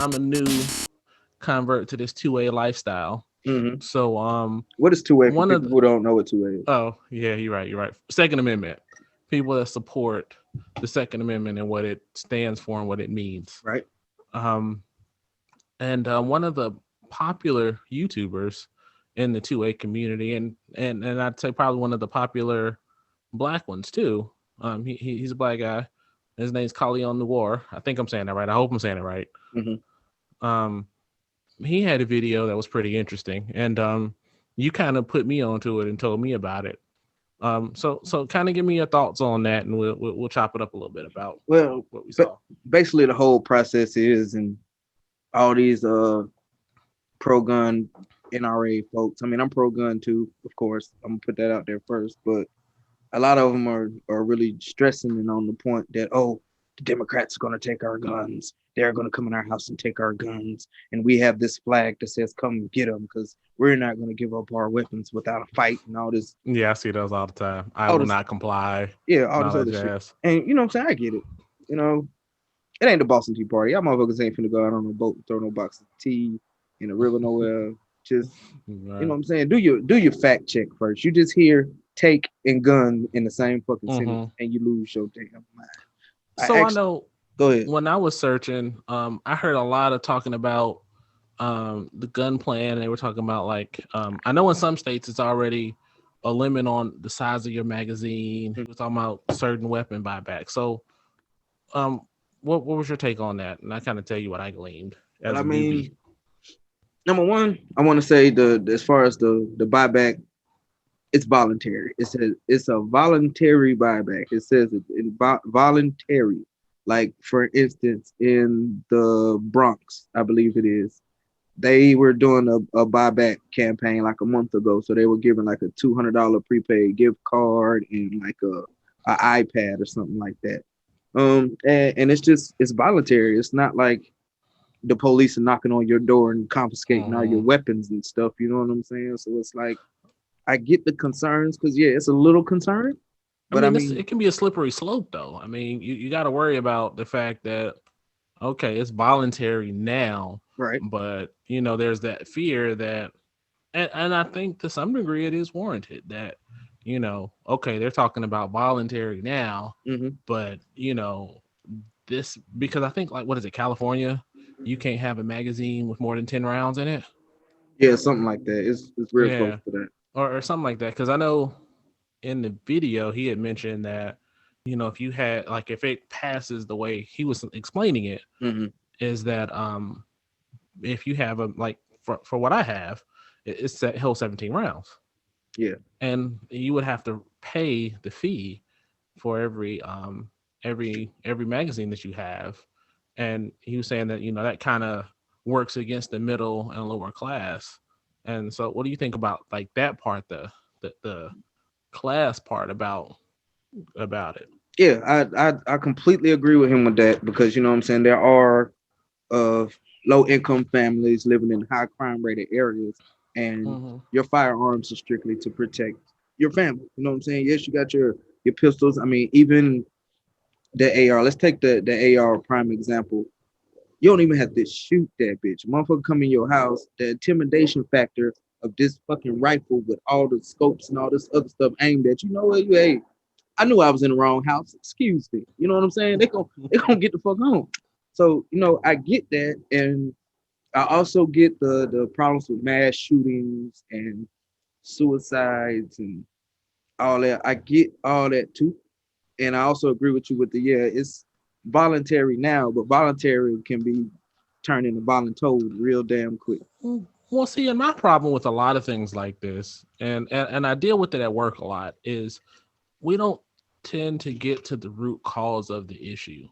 I'm a new convert to this 2A lifestyle. Mm-hmm. So What is two-way for one of people the, who don't know what two-way is? oh yeah, you're right. You're right. Second Amendment. People that support the Second Amendment and what it stands for and what it means. Right. Um, and one of the popular YouTubers in the 2A community, and I'd say probably one of the popular black ones too. He's a black guy. His name's Kalion Noir. I think I'm saying that right. I hope I'm saying it right. Mm-hmm. Um, he had a video that was pretty interesting, and you kind of put me onto it and told me about it. So kind of give me your thoughts on that, and we'll chop it up a little bit about Well, what we saw. basically the whole process is, and all these pro-gun NRA folks. I mean, I'm pro-gun too, of course. I'm gonna put that out there first, but a lot of them are really stressing and on the point that, oh, the Democrats are going to take our guns. They're going to come in our house and take our guns, and we have this flag that says "Come get them" because we're not going to give up our weapons without a fight and all this. Yeah, I see those all the time. I All will this, not comply. yeah, all And this all that other shit. jazz. And you know what I'm saying? I get it. You know, it ain't the Boston Tea Party. Y'all motherfuckers ain't finna go out on a boat and throw no box of tea in the river nowhere. Just you know what I'm saying? Do your fact check first. You just hear take and gun in the same fucking sentence and you lose your damn mind. So I know Go ahead. when I was searching, I heard a lot of talking about the gun plan. They were talking about like I know in some states it's already a limit on the size of your magazine. It was talking about certain weapon buyback. So what was your take on that? And I kind of tell you what I gleaned as Well, a newbie. number one, I want to say the as far as the buyback, it's voluntary. It's a voluntary buyback. It says voluntary. Like for instance, in the Bronx, I believe it is, they were doing a buyback campaign like a month ago. So they were giving like a $200 prepaid gift card and like a iPad or something like that. And it's voluntary. It's not like the police are knocking on your door and confiscating all your weapons and stuff. You know what I'm saying? So it's like I get the concerns because yeah, it's a little concern. But it can be a slippery slope though. I mean, you got to worry about the fact that okay, it's voluntary now, right? But there's that fear that, and I think to some degree it is warranted that okay, they're talking about voluntary now, but this because I think like what is it, California? You can't have a magazine with more than 10 rounds in it. Yeah, something like that. It's real close to that, or something like that. Because I know in the video he had mentioned that if you had like if it passes the way he was explaining it, is that if you have a like for what I have, it's set held 17 rounds. Yeah, and you would have to pay the fee for every magazine that you have. And he was saying that that kind of works against the middle and lower class. And so, what do you think about like that part, the class part about it? Yeah, I completely agree with him with that because you know what I'm saying there are low income families living in high crime rated areas, and your firearms are strictly to protect your family. You know what I'm saying? Yes, you got your pistols. I mean, even the AR. Let's take the AR prime example. You don't even have to shoot that bitch. Motherfucker come in your house. The intimidation factor of this fucking rifle with all the scopes and all this other stuff aimed at you. Know what you hey. I knew I was in the wrong house. Excuse me. You know what I'm saying? They gonna get the fuck home. So I get that, and I also get the problems with mass shootings and suicides and all that. I get all that too, and I also agree with you with the it's voluntary now, but voluntary can be turned into voluntold real damn quick. Well, see, and my problem with a lot of things like this, and I deal with it at work a lot, is we don't tend to get to the root cause of the issue.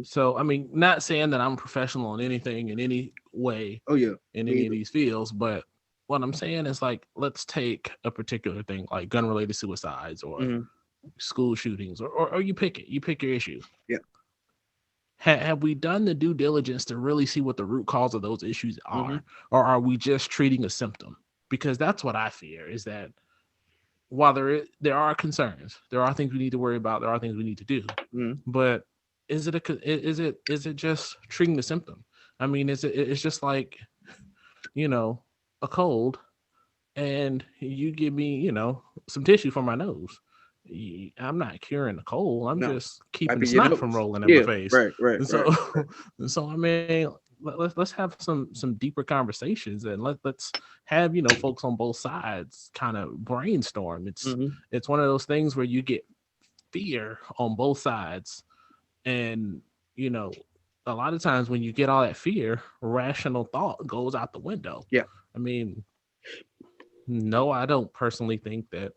So, I mean, not saying that I'm professional in anything in any way. Oh yeah, in any of these fields, but what I'm saying is like, let's take a particular thing like gun-related suicides or school shootings, or you pick it. You pick your issue. Yeah. Have we done the due diligence to really see what the root cause of those issues are, or are we just treating a symptom? Because that's what I fear is that while there are concerns, there are things we need to worry about, there are things we need to do, but is it just treating the symptom? I mean, it's just like, you know, a cold, and you give me, you know, some tissue for my nose. I'm not curing the cold. I'm No, just keeping the wiping your snot from nose. rolling in my Yeah, face. right, right, And right, so, right. so I mean, let's have some deeper conversations, and let's have, you know, folks on both sides kind of brainstorm. Mm-hmm. It's one of those things where you get fear on both sides, and you know, a lot of times when you get all that fear, rational thought goes out the window. Yeah. I mean, no, I don't personally think that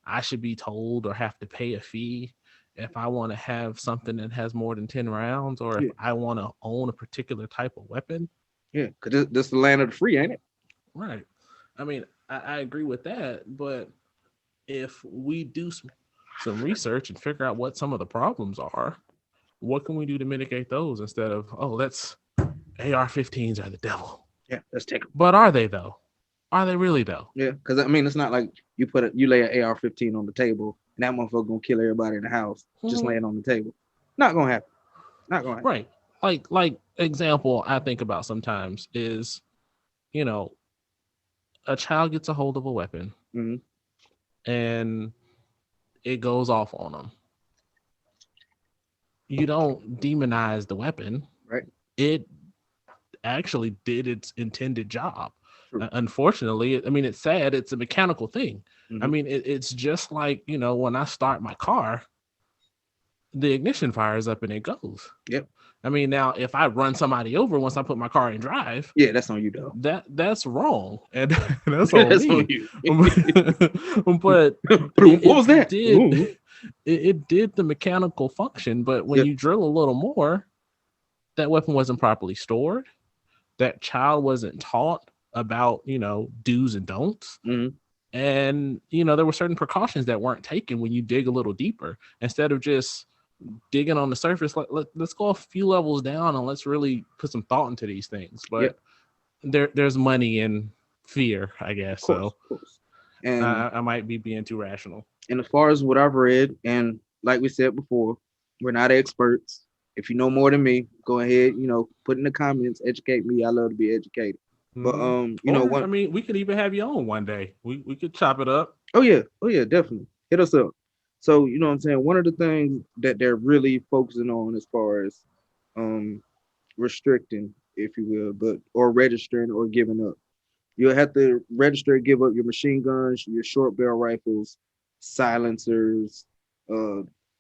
I should be told or have to pay a fee if I want to have something that has more than 10 rounds, or if Yeah. I want to own a particular type of weapon. Yeah. Because this is the land of the free, ain't it? Right. I mean, I agree with that. But if we do some research and figure out what some of the problems are, what can we do to mitigate those instead of, oh, that's AR-15s are the devil? Yeah. Let's take them. But are they though? Are they really though? Yeah. Because I mean, it's not like you lay an AR-15 on the table and that motherfucker gonna kill everybody in the house just Mhm. laying on the table. Not gonna happen. Not gonna happen. Right. Like example I think about sometimes is, you know, a child gets a hold of a weapon Mm-hmm. and it goes off on them. You don't demonize the weapon. Right. It actually did its intended job. True. Unfortunately, I mean, it's sad. It's a mechanical thing. Mm-hmm. I mean, it's just like, you know, when I start my car, the ignition fires up and it goes. Yep. I mean, now if I run somebody over once I put my car in drive, Yeah, that's on you though. that's wrong, and that's on That's me. on you. But What was that? It did the mechanical function, but when Yep. you drill a little more, that weapon wasn't properly stored. That child wasn't taught about, you know, do's and don'ts. Mm-hmm. And, you know, there were certain precautions that weren't taken when you dig a little deeper. Instead of just digging on the surface, let's go a few levels down and let's really put some thought into these things. But there's money in fear, I guess. Of course, so of course. And I might be being too rational. and as far as what I've read, and like we said before, we're not experts. If you know more than me, go ahead, you know, put in the comments, educate me. I love to be educated. But you know what? I mean, we could even have you on one day. We could chop it up. Oh yeah, definitely. Hit us up. So, you know what I'm saying? One of the things that they're really focusing on as far as restricting, if you will, but or registering or giving up. You'll have to register, give up your machine guns, your short barrel rifles, silencers,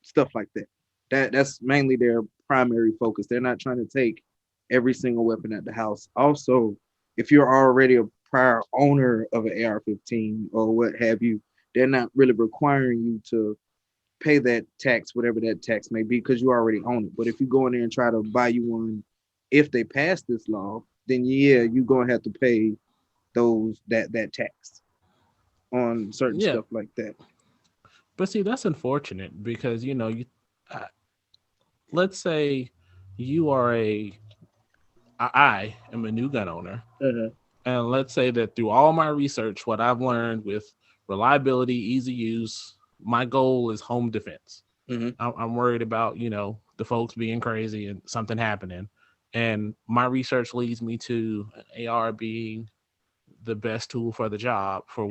stuff like that. That's mainly their primary focus. They're not trying to take every single weapon at the house. Also, if you're already a prior owner of an AR-15 or what have you, they're not really requiring you to pay that tax, whatever that tax may be, because you already own it. But if you go in there and try to buy you one, if they pass this law, then yeah, you're gonna have to pay that tax on certain stuff like that. But see, that's unfortunate because, you know, let's say you are I am a new gun owner, and let's say that through all my research, what I've learned with reliability, easy use, my goal is home defense. I'm worried about, you know, the folks being crazy and something happening, and my research leads me to an AR being the best tool for the job for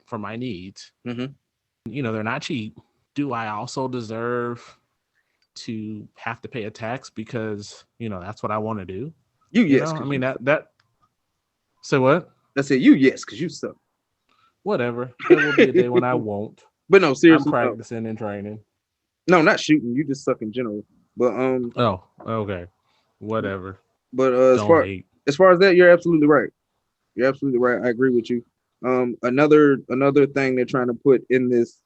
for my needs. You know, they're not cheap. Do I also deserve to have to pay a tax because, you know, that's what I want to do? Yes. I mean, that say what? I said you yes, because you suck. Whatever. There will be a day when I won't. But no, seriously. I'm practicing and training. No, not shooting. You just suck in general. But oh, okay. Whatever. But as far as that, you're absolutely right. You're absolutely right. I agree with you. Another thing they're trying to put in this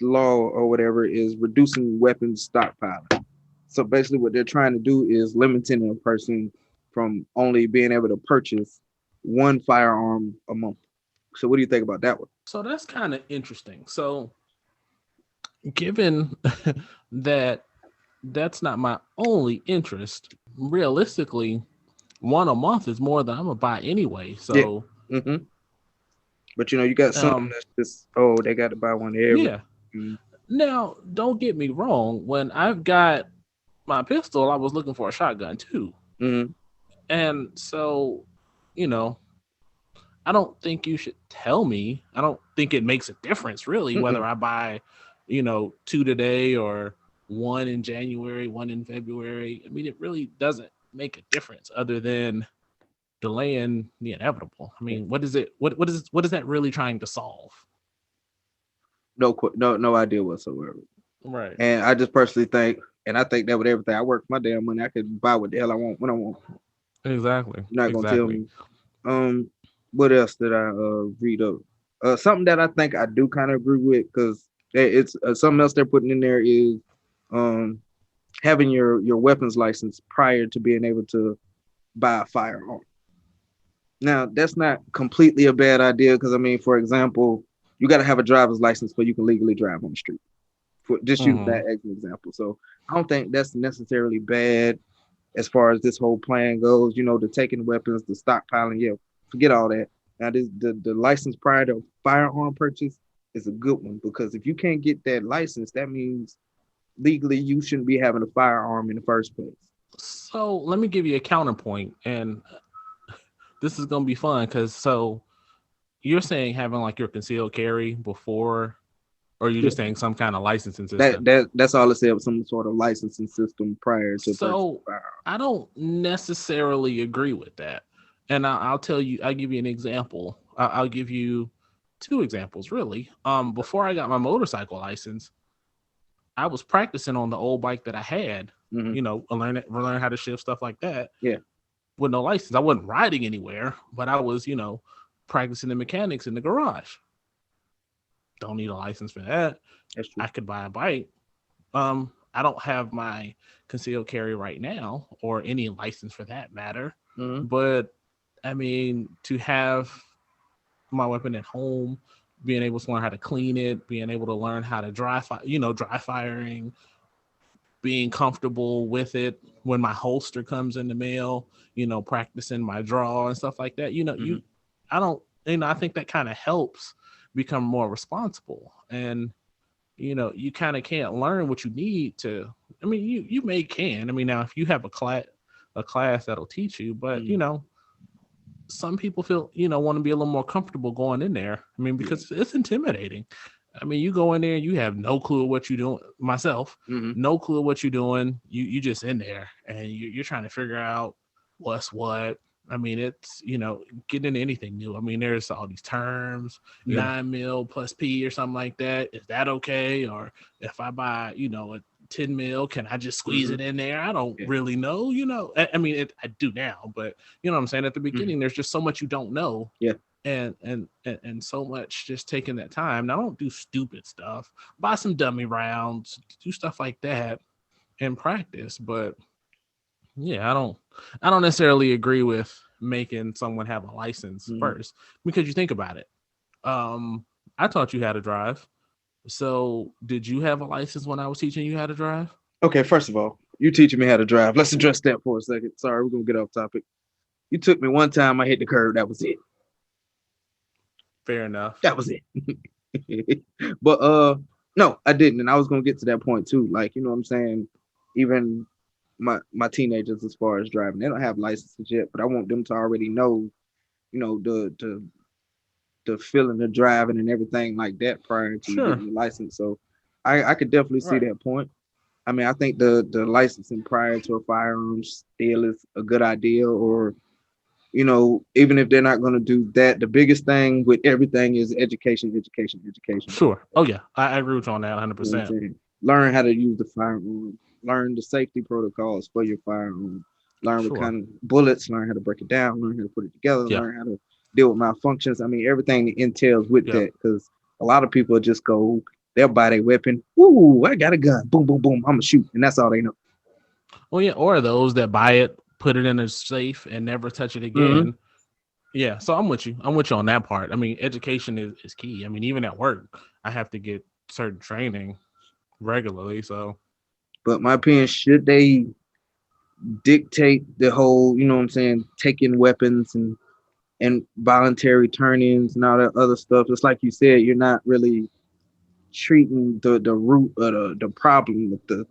law or whatever is reducing weapons stockpiling. So basically what they're trying to do is limiting a person from only being able to purchase one firearm a month. So what do you think about that one? So that's kind of interesting. So given that that's not my only interest, realistically, one a month is more than I'm gonna buy anyway. So But you know, you got some that's just they got to buy one every. Yeah. Now, don't get me wrong. When I've got my pistol, I was looking for a shotgun too. And so, you know, I don't think you should tell me. I don't think it makes a difference really whether Mm-mm. I buy, two today or one in January, one in February. I mean, it really doesn't make a difference other than delaying the inevitable. I Yeah. mean, what is it? What is that really trying to solve? No idea whatsoever. Right. And I just personally think, and I think that with everything, I work for my damn money. I can buy what the hell I want when I want. Exactly. You're not gonna tell Exactly. me. Um, what else did I read up? Something that I think I do kind of agree with because it's something else they're putting in there is um having your weapons license prior to being able to buy a firearm. Now that's not completely a bad idea because I mean, for example, you got to have a driver's license so you can legally drive on the street. For just use Mm-hmm. that as an example. So I don't think that's necessarily bad as far as this whole plan goes. The taking weapons, the stockpiling, yeah, forget all that. Now this the license prior to firearm purchase is a good one because if you can't get that license, that means legally you shouldn't be having a firearm in the first place. So let me give you a counterpoint, and this is gonna be fun because you're saying having like your concealed carry before, or you're Yeah. just saying some kind of licensing That system. that that's all it said, some sort of licensing system prior to purchasing So a firearm. I don't necessarily agree with that, and I'll tell you. I'll give you an example. I'll give you two examples really. Before I got my motorcycle license, I was practicing on the old bike that I had. Mm-hmm. Learn how to shift stuff like that Yeah, with no license. I wasn't riding anywhere, but I was, practicing the mechanics in the garage. Don't need a license for that. that's true. I could buy a bike. I don't have my concealed carry right now or any license for that matter. Mm-hmm. But I mean, to have my weapon at home, being able to learn how to clean it, being able to learn how to dry firing, being comfortable with it when my holster comes in the mail, practicing my draw and stuff like that. Mm-hmm. I don't, I think that kind of helps become more responsible. And, you kind of can't learn what you need to, I mean, you may can. I mean, now if you have a class that'll teach you, but Mm-hmm. some people feel, want to be a little more comfortable going in there. I mean, Yeah. because it's intimidating. I mean, you go in there and you have no clue what you're doing. Myself, Mm-hmm. no clue what you're doing. You just in there and you're trying to figure out what's what. I mean, it's getting into anything new. I mean, there's all these terms, Yeah. 9 mil plus P or something like that. Is that okay? Or if I buy, a 10 mil, can I just squeeze Mm-hmm. it in there? I don't Yeah. really know. I mean, I do now, but you know what I'm saying. At the Mm-hmm. beginning, there's just so much you don't know, Yeah. and so much just taking that time. Now, don't do stupid stuff. Buy some dummy rounds, do stuff like that, and practice. But yeah, I don't necessarily agree with making someone have a license Mm-hmm. first because you think about it. Um, I taught you how to drive. So, did you have a license when I was teaching you how to drive? Okay, first of all, you teaching me how to drive. Let's address that for a second. Sorry, we're gonna get off topic. You took me one time, I hit the curb, that was it. Fair enough. That was it. But no, I didn't. And I was gonna get to that point too. Like, you know what I'm saying? Even my teenagers as far as driving, they don't have licenses yet, but I want them to already know, the feeling of driving and everything like that prior to Sure. getting the license. So I could definitely see Right. that point. I mean, I think the licensing prior to a firearm still is a good idea, or even if they're not going to do that, the biggest thing with everything is education, education, education. Sure. Oh yeah, I agree with you on that You know what I'm 100%. saying? Learn how to use the firearm, learn the safety protocols for your firearm, learn what Sure. kind of bullets, learn how to break it down, learn how to put it together, Yeah. learn how to deal with malfunctions. I mean, everything that entails with Yeah. that, because a lot of people just go, they'll buy their weapon. Ooh, I got a gun. Boom, boom, boom. I'm gonna shoot, and that's all they know. Well, yeah, or those that buy it, put it in a safe, and never touch it Mm-hmm. again. Yeah, so I'm with you. I'm with you on that part. I mean, education is key. I mean, even at work, I have to get certain training regularly. So But my opinion, should they dictate the whole, you know what I'm saying, taking weapons and voluntary turn-ins and all that other stuff? It's like you said, you're not really treating the root of the problem with the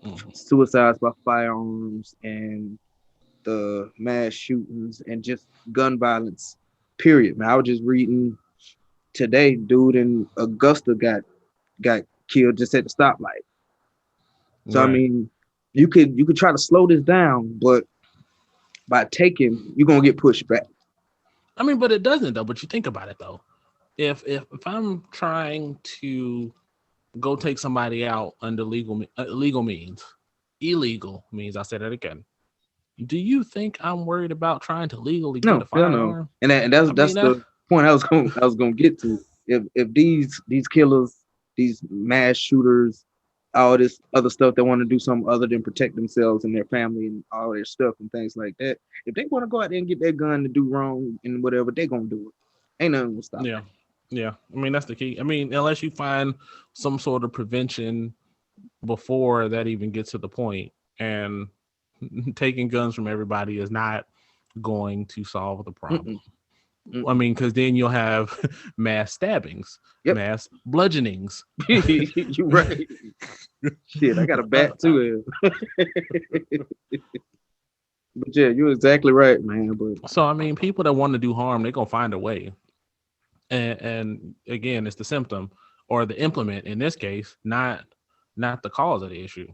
mhm. suicides by firearms and the mass shootings and just gun violence. Period. Man, I was just reading today, dude in Augusta got killed just at the stoplight. So I Right. mean, you could try to slow this down, but by taking, you're gonna get pushed back. I mean, but it doesn't though. But you think about it though. If I'm trying to go take somebody out under legal means, illegal means, I said that again. Do you think I'm worried about trying to legally get No, a hell no. firearm? And that's I mean, that, the point I was gonna get to. If these killers, these mass shooters, all this other stuff, they want to do something other than protect themselves and their family and all their stuff and things like that. If they want to go out there and get their gun to do wrong and whatever, they gonna do it. Ain't nothing gonna stop yeah, yeah. I mean, that's the key. I mean, unless you find some sort of prevention before that even gets to the point, and taking guns from everybody is not going to solve the that. problem. I mean, because then you'll have mass stabbings, Yep. mass bludgeonings. You're right. Shit, I got a bat too. But yeah, you're exactly right, man. But So I mean, people that want to do harm, they're gonna find a way. And again, it's the symptom or the implement in this case, not the cause of the issue.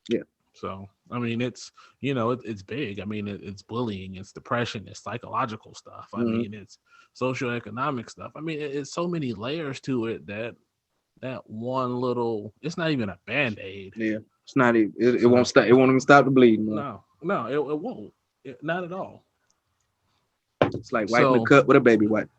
yeah, So I mean, it's it's big. I mean, it's bullying, it's depression, it's psychological stuff. I mean, it's socioeconomic stuff. I mean, it's so many layers to it that one little. It's not even a band-aid. yeah. It's not even. It won't stop. It won't even stop the bleeding. No, it won't. Not at all. It's like wiping the cut with a baby wipe.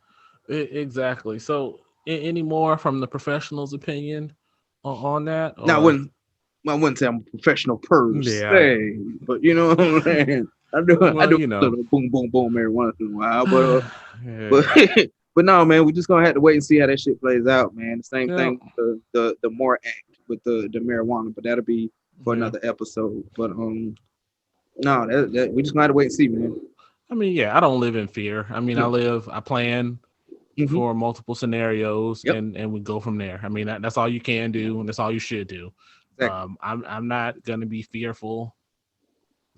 Exactly. So, any more from the professional's opinion on that? Now, I wouldn't say I'm a professional per se, but you know what I'm saying. I do boom, boom, boom every once in a while, but but no, man, we're just gonna have to wait and see how that shit plays out, man. The same thing, the more act with the marijuana, but that'll be for another episode. But no, that we just gonna have to wait and see, man. I mean, yeah, I don't live in fear. I mean, I plan for multiple scenarios, and we go from there. I mean, that's all you can do, and that's all you should do. Exactly. I'm not gonna be fearful.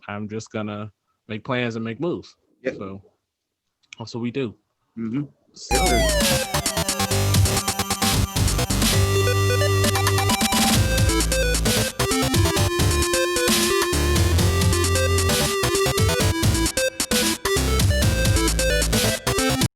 I'm just gonna make plans and make moves. So that's what we do. So